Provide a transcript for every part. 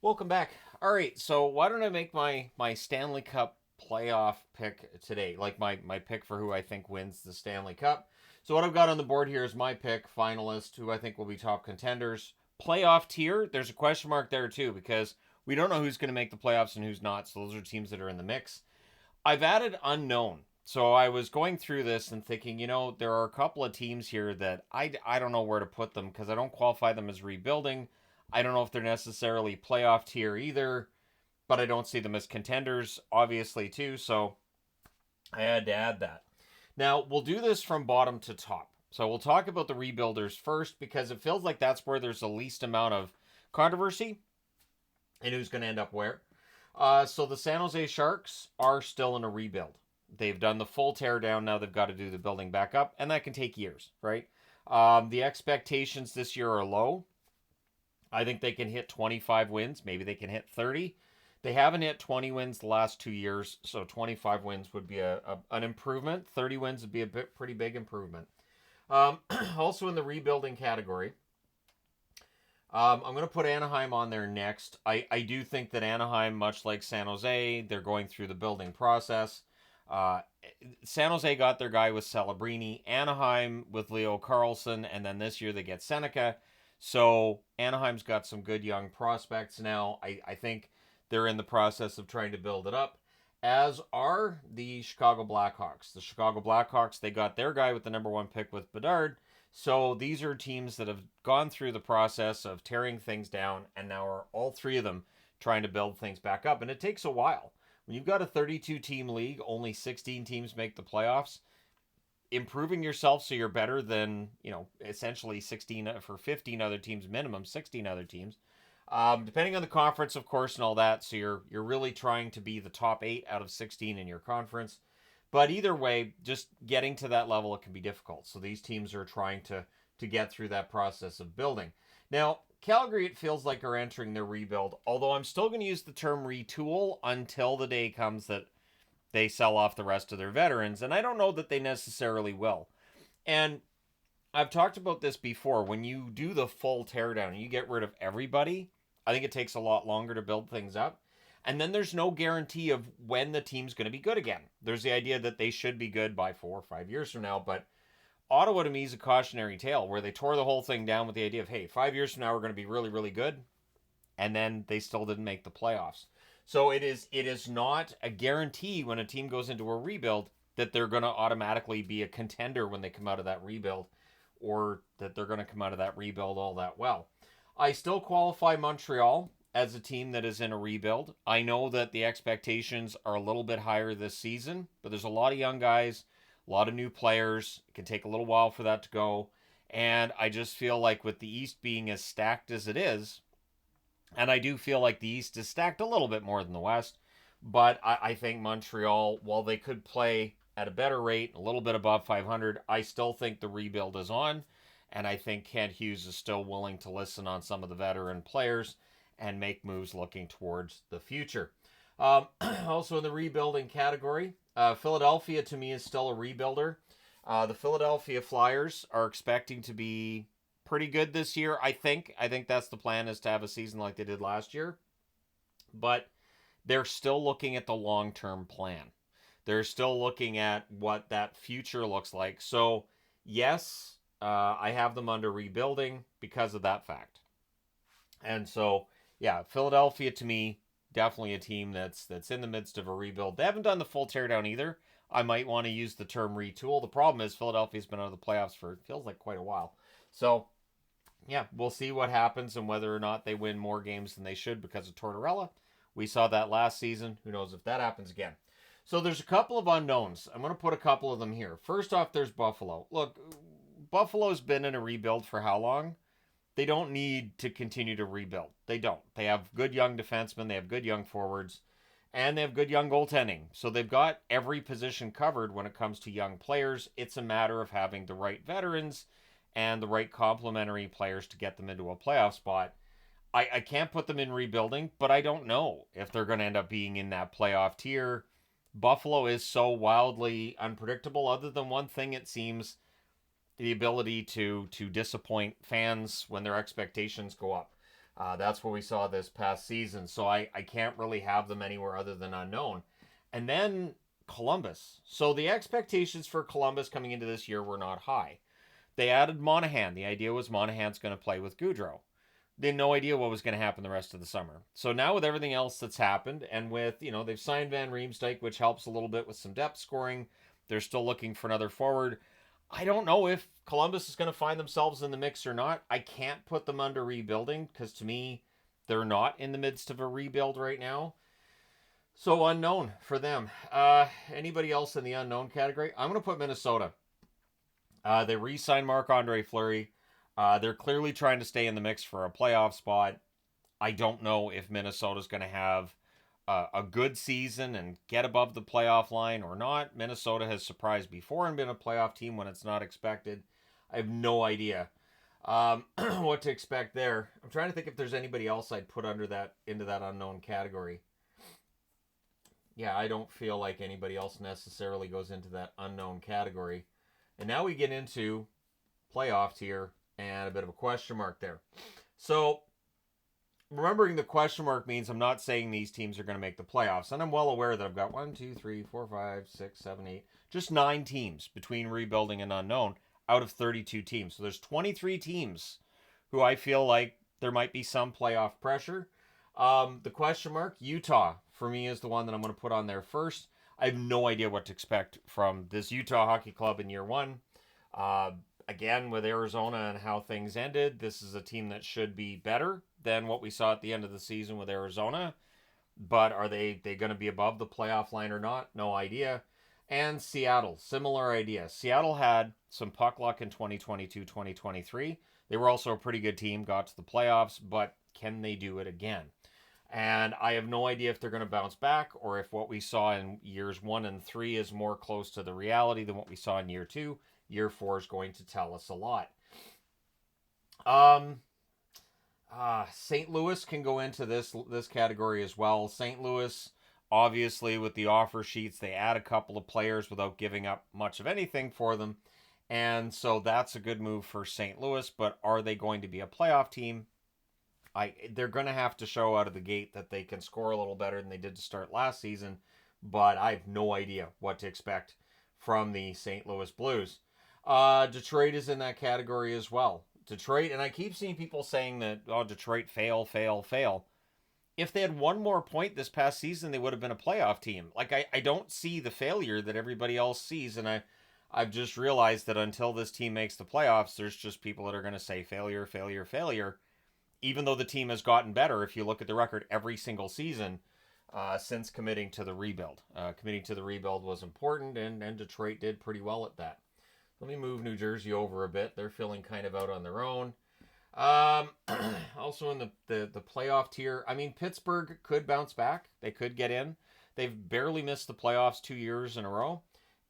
Welcome back. All right, so why don't I make my Stanley Cup playoff pick today? Like my pick for who I think wins the Stanley Cup. So what I've got on the board here is my pick, finalist, who I think will be top contenders. Playoff tier, there's a question mark there too, because we don't know who's going to make the playoffs and who's not. So those are teams that are in the mix. I've added unknown. So I was going through this and thinking, there are a couple of teams here that I don't know where to put them because I don't qualify them as rebuilding. I don't know if they're necessarily playoff tier either, but I don't see them as contenders, obviously, too. So I had to add that. Now, we'll do this from bottom to top. So we'll talk about the rebuilders first because it feels like that's where there's the least amount of controversy and who's going to end up where. So the San Jose Sharks are still in a rebuild. They've done the full teardown. Now they've got to do the building back up, and that can take years, right? The expectations this year are low. I think they can hit 25 wins. Maybe they can hit 30. They haven't hit 20 wins the last 2 years, so 25 wins would be an improvement. 30 wins would be a pretty big improvement. Also in the rebuilding category, I'm going to put Anaheim on there next. I do think that Anaheim, much like San Jose, they're going through the building process. San Jose got their guy with Celebrini, Anaheim with Leo Carlsson, and then this year they get Seneca. So Anaheim's got some good young prospects now. I think they're in the process of trying to build it up, as are the Chicago Blackhawks. The Chicago Blackhawks, they got their guy with the number one pick with Bedard. So these are teams that have gone through the process of tearing things down, and now are all three of them trying to build things back up. And it takes a while. When you've got a 32-team league, only 16 teams make the playoffs. Improving yourself so you're better than, essentially 16 for 15 other teams, minimum 16 other teams. Depending on the conference, of course, and all that. So you're really trying to be the top 8 out of 16 in your conference. But either way, just getting to that level, it can be difficult. So these teams are trying to get through that process of building. Now, Calgary, it feels like, are entering their rebuild, although I'm still going to use the term retool until the day comes that they sell off the rest of their veterans, and I don't know that they necessarily will. And I've talked about this before. When you do the full teardown and you get rid of everybody, I think it takes a lot longer to build things up. And then there's no guarantee of when the team's going to be good again. There's the idea that they should be good by 4 or 5 years from now, but Ottawa to me is a cautionary tale where they tore the whole thing down with the idea of, hey, 5 years from now we're going to be really, really good, and then they still didn't make the playoffs. So it is not a guarantee when a team goes into a rebuild that they're going to automatically be a contender when they come out of that rebuild, or that they're going to come out of that rebuild all that well. I still qualify Montreal as a team that is in a rebuild. I know that the expectations are a little bit higher this season, but there's a lot of young guys, a lot of new players. It can take a little while for that to go. And I just feel like with the East being as stacked as it is, and I do feel like the East is stacked a little bit more than the West, but I think Montreal, while they could play at a better rate, a little bit above 500, I still think the rebuild is on. And I think Kent Hughes is still willing to listen on some of the veteran players and make moves looking towards the future. Also in the rebuilding category, Philadelphia to me is still a rebuilder. The Philadelphia Flyers are expecting to be pretty good this year, I think. I think that's the plan, is to have a season like they did last year. But they're still looking at the long-term plan. They're still looking at what that future looks like. So, yes, I have them under rebuilding because of that fact. And so, yeah, Philadelphia to me, definitely a team that's in the midst of a rebuild. They haven't done the full teardown either. I might want to use the term retool. The problem is Philadelphia's been out of the playoffs for, it feels like, quite a while. So, yeah, we'll see what happens and whether or not they win more games than they should because of Tortorella. We saw that last season. Who knows if that happens again. So there's a couple of unknowns. I'm going to put a couple of them here. First off, there's Buffalo. Look, Buffalo's been in a rebuild for how long? They don't need to continue to rebuild. They don't. They have good young defensemen. They have good young forwards. And they have good young goaltending. So they've got every position covered when it comes to young players. It's a matter of having the right veterans and the right complementary players to get them into a playoff spot. I can't put them in rebuilding, but I don't know if they're going to end up being in that playoff tier. Buffalo is so wildly unpredictable. Other than one thing, it seems, the ability to disappoint fans when their expectations go up. That's what we saw this past season. So I can't really have them anywhere other than unknown. And then Columbus. So the expectations for Columbus coming into this year were not high. They added Monahan. The idea was Monahan's going to play with Goudreau. They had no idea what was going to happen the rest of the summer. So now with everything else that's happened, and with, they've signed Van Riemsdyk, which helps a little bit with some depth scoring. They're still looking for another forward. I don't know if Columbus is going to find themselves in the mix or not. I can't put them under rebuilding because to me, they're not in the midst of a rebuild right now. So unknown for them. Anybody else in the unknown category? I'm going to put Minnesota. They re-signed Marc-Andre Fleury. They're clearly trying to stay in the mix for a playoff spot. I don't know if Minnesota's going to have a good season and get above the playoff line or not. Minnesota has surprised before and been a playoff team when it's not expected. I have no idea what to expect there. I'm trying to think if there's anybody else I'd put into that unknown category. Yeah, I don't feel like anybody else necessarily goes into that unknown category. And now we get into playoff tier and a bit of a question mark there. So remembering the question mark means I'm not saying these teams are going to make the playoffs. And I'm well aware that I've got 1, 2, 3, 4, 5, 6, 7, 8, just 9 teams between rebuilding and unknown out of 32 teams. So there's 23 teams who I feel like there might be some playoff pressure. The question mark, Utah, for me, is the one that I'm going to put on there first. I have no idea what to expect from this Utah Hockey Club in year one. Again, with Arizona and how things ended, this is a team that should be better than what we saw at the end of the season with Arizona. But are they going to be above the playoff line or not? No idea. And Seattle, similar idea. Seattle had some puck luck in 2022-2023. They were also a pretty good team, got to the playoffs, but can they do it again? And I have no idea if they're going to bounce back or if what we saw in years 1 and 3 is more close to the reality than what we saw in year 2. Year 4 is going to tell us a lot. St. Louis can go into this category as well. St. Louis, obviously, with the offer sheets, they add a couple of players without giving up much of anything for them. And so that's a good move for St. Louis. But are they going to be a playoff team? They're going to have to show out of the gate that they can score a little better than they did to start last season. But I have no idea what to expect from the St. Louis Blues. Detroit is in that category as well. Detroit, and I keep seeing people saying that, Detroit fail. If they had one more point this past season, they would have been a playoff team. Like, I don't see the failure that everybody else sees, and I've just realized that until this team makes the playoffs, there's just people that are going to say failure, even though the team has gotten better. If you look at the record every single season since committing to the rebuild. Committing to the rebuild was important, and Detroit did pretty well at that. Let me move New Jersey over a bit. They're feeling kind of out on their own. Also in the playoff tier, I mean, Pittsburgh could bounce back. They could get in. They've barely missed the playoffs 2 years in a row.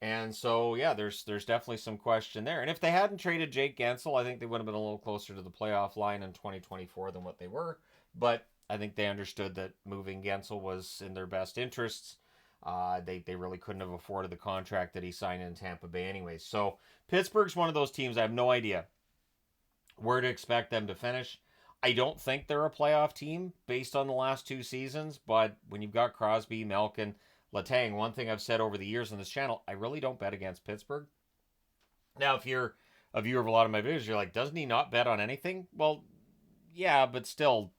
And so, yeah, there's definitely some question there. And if they hadn't traded Jake Gensel, I think they would have been a little closer to the playoff line in 2024 than what they were. But I think they understood that moving Gensel was in their best interests. They really couldn't have afforded the contract that he signed in Tampa Bay anyways. So Pittsburgh's one of those teams I have no idea where to expect them to finish. I don't think they're a playoff team based on the last 2 seasons, but when you've got Crosby, Malkin, Letang, one thing I've said over the years on this channel, I really don't bet against Pittsburgh. Now, if you're a viewer of a lot of my videos, you're like, doesn't he not bet on anything? Well, yeah, but still,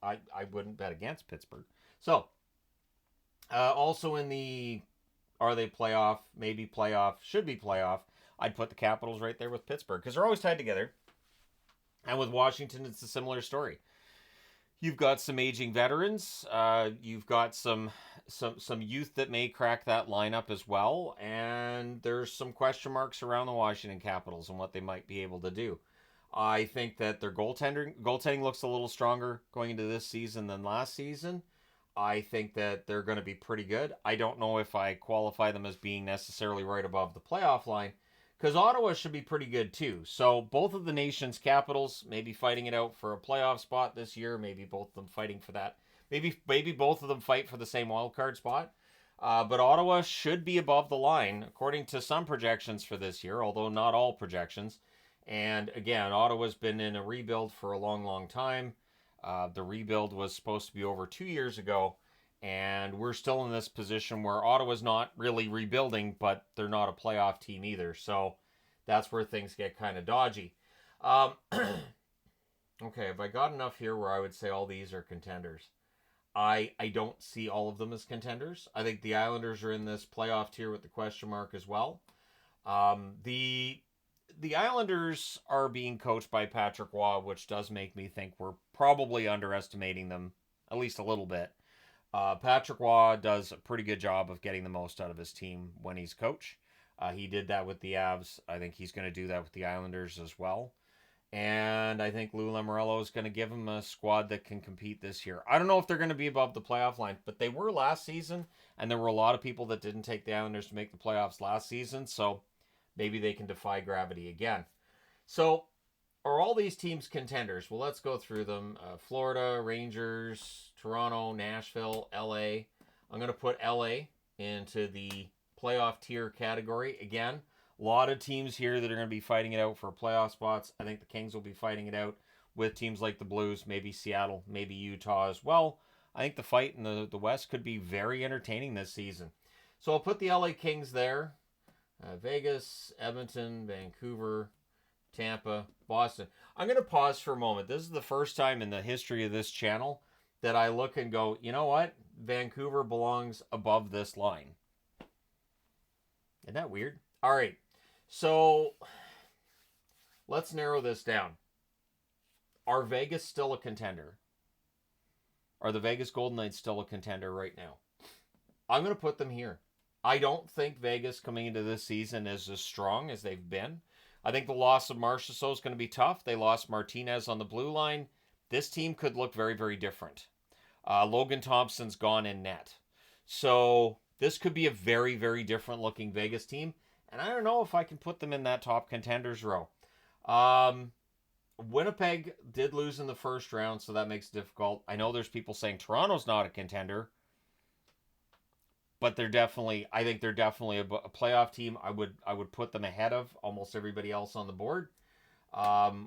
I wouldn't bet against Pittsburgh. So, also in the are they playoff, maybe playoff, should be playoff, I'd put the Capitals right there with Pittsburgh because they're always tied together. And with Washington, it's a similar story. You've got some aging veterans. You've got some youth that may crack that lineup as well. And there's some question marks around the Washington Capitals and what they might be able to do. I think that their goaltending looks a little stronger going into this season than last season. I think that they're going to be pretty good. I don't know if I qualify them as being necessarily right above the playoff line, because Ottawa should be pretty good too. So both of the nation's Capitals maybe fighting it out for a playoff spot this year. Maybe both of them fighting for that. Maybe both of them fight for the same wild card spot. But Ottawa should be above the line, according to some projections for this year, although not all projections. And again, Ottawa's been in a rebuild for a long, long time. The rebuild was supposed to be over 2 years ago, and we're still in this position where Ottawa's not really rebuilding, but they're not a playoff team either. So that's where things get kind of dodgy. Okay, have I got enough here where I would say all these are contenders? I don't see all of them as contenders. I think the Islanders are in this playoff tier with the question mark as well. The Islanders are being coached by Patrick Waugh, which does make me think we're probably underestimating them at least a little bit. Patrick Waugh does a pretty good job of getting the most out of his team when he's coach. He did that with the Avs. I think he's going to do that with the Islanders as well. And I think Lou Lamoriello is going to give him a squad that can compete this year. I don't know if they're going to be above the playoff line, but they were last season, and there were a lot of people that didn't take the Islanders to make the playoffs last season, so maybe they can defy gravity again. So, are all these teams contenders? Well, let's go through them. Florida, Rangers, Toronto, Nashville, LA. I'm going to put LA into the playoff tier category. Again, a lot of teams here that are going to be fighting it out for playoff spots. I think the Kings will be fighting it out with teams like the Blues, maybe Seattle, maybe Utah as well. I think the fight in the West could be very entertaining this season. So I'll put the LA Kings there. Vegas, Edmonton, Vancouver, Tampa, Boston. I'm going to pause for a moment. This is the first time in the history of this channel that I look and go, you know what? Vancouver belongs above this line. Isn't that weird? All right. So let's narrow this down. Are Vegas still a contender? Are the Vegas Golden Knights still a contender right now? I'm going to put them here. I don't think Vegas coming into this season is as strong as they've been. I think the loss of Marchessault is going to be tough. They lost Martinez on the blue line. This team could look very, very different. Logan Thompson's gone in net. So this could be a very, very different looking Vegas team. And I don't know if I can put them in that top contenders row. Winnipeg did lose in the first round, so that makes it difficult. I know there's people saying Toronto's not a contender, but I think they're definitely a playoff team. I would put them ahead of almost everybody else on the board,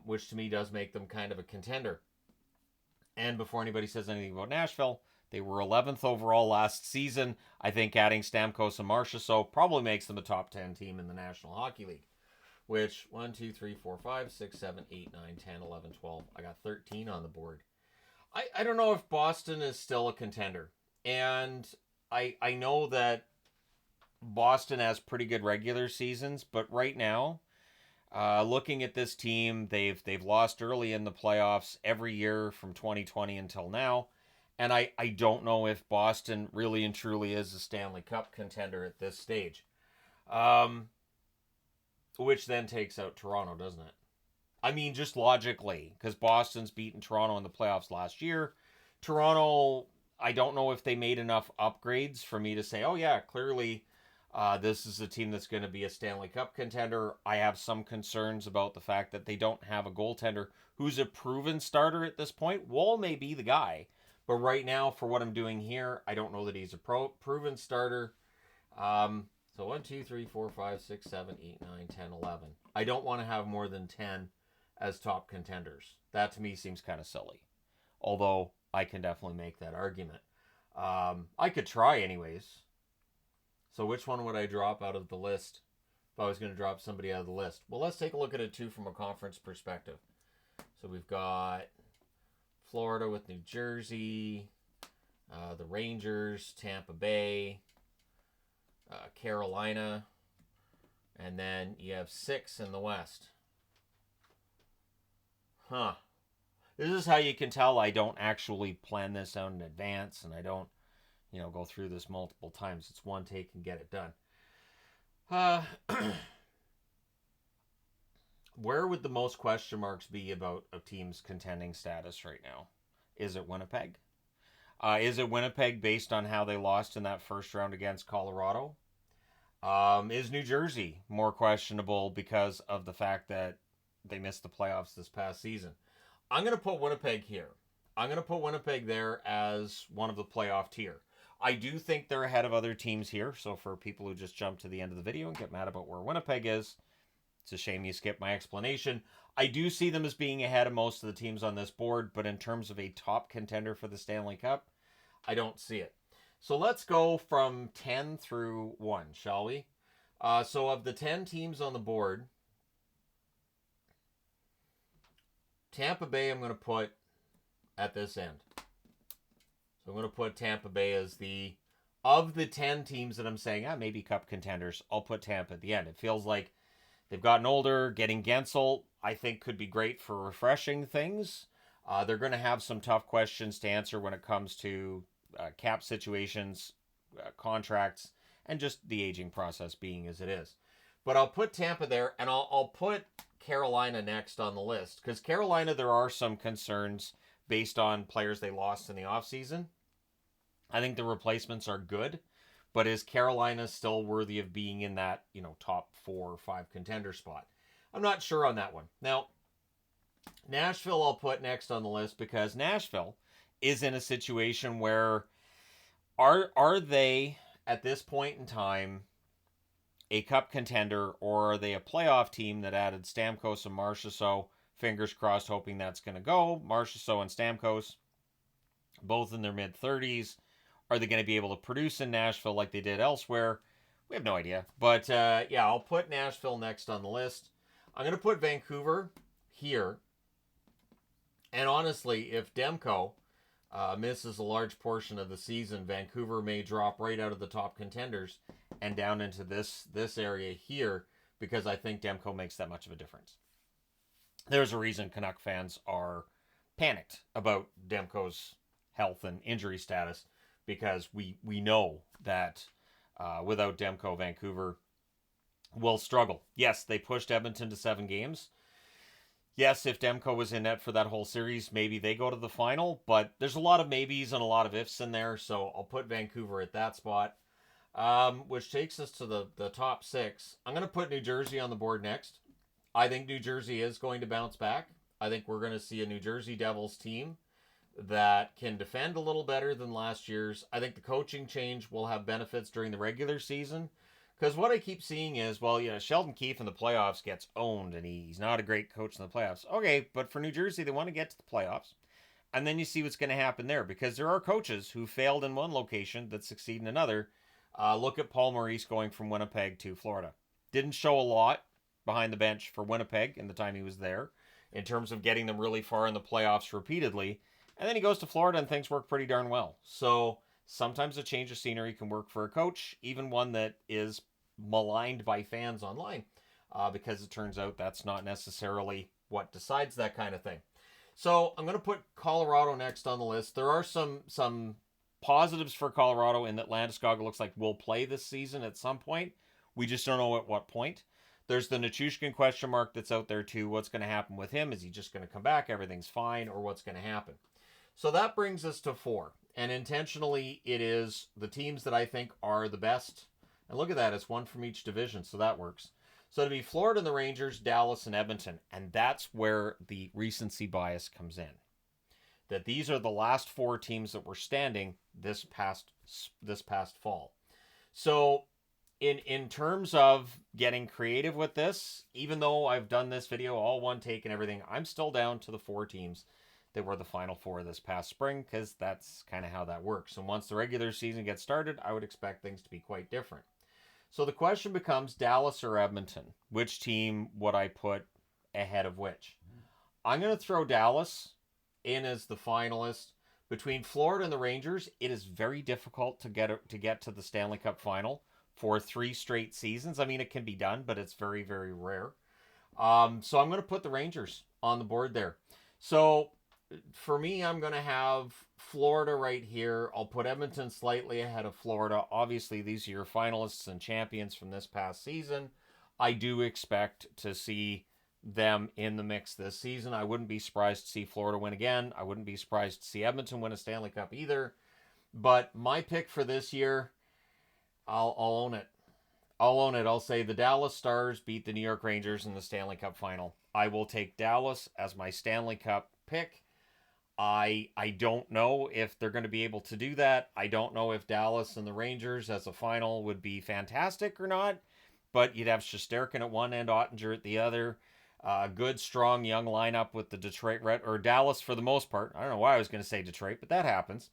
which to me does make them kind of a contender. And before anybody says anything about Nashville, they were 11th overall last season. I think adding Stamkos and Marchessault probably makes them a top 10 team in the National Hockey League. Which, 1, 2, 3, 4, 5, 6, 7, 8, 9, 10, 11, 12. I got 13 on the board. I don't know if Boston is still a contender. And I know that Boston has pretty good regular seasons, but right now, looking at this team, they've lost early in the playoffs every year from 2020 until now. And I don't know if Boston really and truly is a Stanley Cup contender at this stage. Which then takes out Toronto, doesn't it? I mean, just logically, because Boston's beaten Toronto in the playoffs last year. Toronto, I don't know if they made enough upgrades for me to say, oh yeah, clearly this is a team that's going to be a Stanley Cup contender. I have some concerns about the fact that they don't have a goaltender who's a proven starter at this point. Wall may be the guy. But right now, for what I'm doing here, I don't know that he's a proven starter. So 1, 2, 3, 4, 5, 6, 7, 8, 9, 10, 11. I don't want to have more than 10 as top contenders. That to me seems kind of silly. Although I can definitely make that argument. I could try anyways. So which one would I drop out of the list if I was going to drop somebody out of the list? Well, let's take a look at it too from a conference perspective. So we've got Florida with New Jersey, the Rangers, Tampa Bay, Carolina, and then you have 6 in the West. This is how you can tell I don't actually plan this out in advance, and I don't, go through this multiple times. It's one take and get it done. Where would the most question marks be about a team's contending status right now? Is it Winnipeg? Is it Winnipeg based on how they lost in that first round against Colorado? Is New Jersey more questionable because of the fact that they missed the playoffs this past season? I'm going to put Winnipeg here. I'm going to put Winnipeg there as one of the playoff tier. I do think they're ahead of other teams here, so for people who just jump to the end of the video and get mad about where Winnipeg is, it's a shame you skipped my explanation. I do see them as being ahead of most of the teams on this board, but in terms of a top contender for the Stanley Cup, I don't see it. So let's go from 10 through 1, shall we? So of the 10 teams on the board, Tampa Bay I'm going to put at this end. So I'm going to put Tampa Bay as of the 10 teams that I'm saying, maybe cup contenders, I'll put Tampa at the end. It feels like they've gotten older. Getting Gensel, I think, could be great for refreshing things. They're going to have some tough questions to answer when it comes to cap situations, contracts, and just the aging process being as it is. But I'll put Tampa there, and I'll put Carolina next on the list. Because Carolina, there are some concerns based on players they lost in the offseason. I think the replacements are good, but is Carolina still worthy of being in that, top 4 or 5 contender spot? I'm not sure on that one. Now, Nashville I'll put next on the list because Nashville is in a situation where are they at this point in time a cup contender, or are they a playoff team that added Stamkos and Marchessault? Fingers crossed, hoping that's going to go. Marchessault and Stamkos, both in their mid-30s. Are they going to be able to produce in Nashville like they did elsewhere? We have no idea. But, I'll put Nashville next on the list. I'm going to put Vancouver here. And honestly, if Demko misses a large portion of the season, Vancouver may drop right out of the top contenders and down into this area here because I think Demko makes that much of a difference. There's a reason Canuck fans are panicked about Demko's health and injury status because we know that without Demko, Vancouver will struggle. Yes, they pushed Edmonton to 7 games. Yes, if Demko was in net for that whole series, maybe they go to the final, but there's a lot of maybes and a lot of ifs in there, so I'll put Vancouver at that spot, which takes us to the top 6. I'm going to put New Jersey on the board next. I think New Jersey is going to bounce back. I think we're going to see a New Jersey Devils team that can defend a little better than last year's. I think the coaching change will have benefits during the regular season. Because what I keep seeing is, Sheldon Keefe in the playoffs gets owned, and he's not a great coach in the playoffs. Okay, but for New Jersey, they want to get to the playoffs. And then you see what's going to happen there, because there are coaches who failed in one location that succeed in another. Look at Paul Maurice going from Winnipeg to Florida. Didn't show a lot behind the bench for Winnipeg in the time he was there, in terms of getting them really far in the playoffs repeatedly. And then he goes to Florida, and things work pretty darn well. So sometimes a change of scenery can work for a coach, even one that is maligned by fans online, because it turns out that's not necessarily what decides that kind of thing. So I'm going to put Colorado next on the list. There are some positives for Colorado in that Landeskog looks like will play this season at some point. We just don't know at what point. There's the Nichushkin question mark that's out there too. What's going to happen with him? Is he just going to come back? Everything's fine, or what's going to happen? So that brings us to 4. And intentionally, it is the teams that I think are the best. And look at that, it's one from each division, so that works. So it'd be Florida and the Rangers, Dallas, and Edmonton. And that's where the recency bias comes in. That these are the last 4 teams that were standing this past fall. So in terms of getting creative with this, even though I've done this video all one take and everything, I'm still down to the 4 teams that were the final 4 this past spring, because that's kind of how that works. And once the regular season gets started, I would expect things to be quite different. So the question becomes Dallas or Edmonton. Which team would I put ahead of which? I'm going to throw Dallas in as the finalist. Between Florida and the Rangers, it is very difficult to get to the Stanley Cup final for 3 straight seasons. I mean, it can be done, but it's very, very rare. So I'm going to put the Rangers on the board there. So for me, I'm going to have Florida right here. I'll put Edmonton slightly ahead of Florida. Obviously, these are your finalists and champions from this past season. I do expect to see them in the mix this season. I wouldn't be surprised to see Florida win again. I wouldn't be surprised to see Edmonton win a Stanley Cup either. But my pick for this year, I'll own it. I'll say the Dallas Stars beat the New York Rangers in the Stanley Cup final. I will take Dallas as my Stanley Cup pick. I don't know if they're going to be able to do that. I don't know if Dallas and the Rangers as a final would be fantastic or not. But you'd have Shesterkin at one end, Ottinger at the other. Good, strong, young lineup with the Detroit Red or Dallas for the most part. I don't know why I was going to say Detroit, but that happens.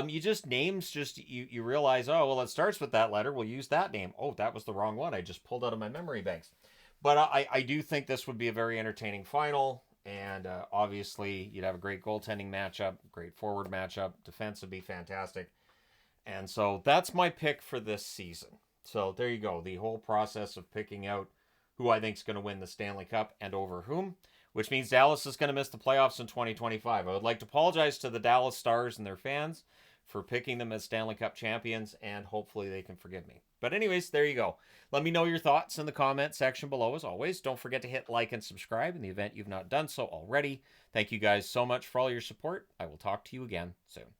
You just names just you realize, oh well, it starts with that letter. We'll use that name. Oh, that was the wrong one. I just pulled out of my memory banks. But I do think this would be a very entertaining final, and obviously you'd have a great goaltending matchup, great forward matchup, defense would be fantastic, and so that's my pick for this season. So there you go, the whole process of picking out who I think is going to win the Stanley Cup and over whom, which means Dallas is going to miss the playoffs in 2025. I would like to apologize to the Dallas Stars and their fans for picking them as Stanley Cup champions, and hopefully they can forgive me. But anyways, there you go. Let me know your thoughts in the comment section below. As always, don't forget to hit like and subscribe in the event you've not done so already. Thank you guys so much for all your support. I will talk to you again soon.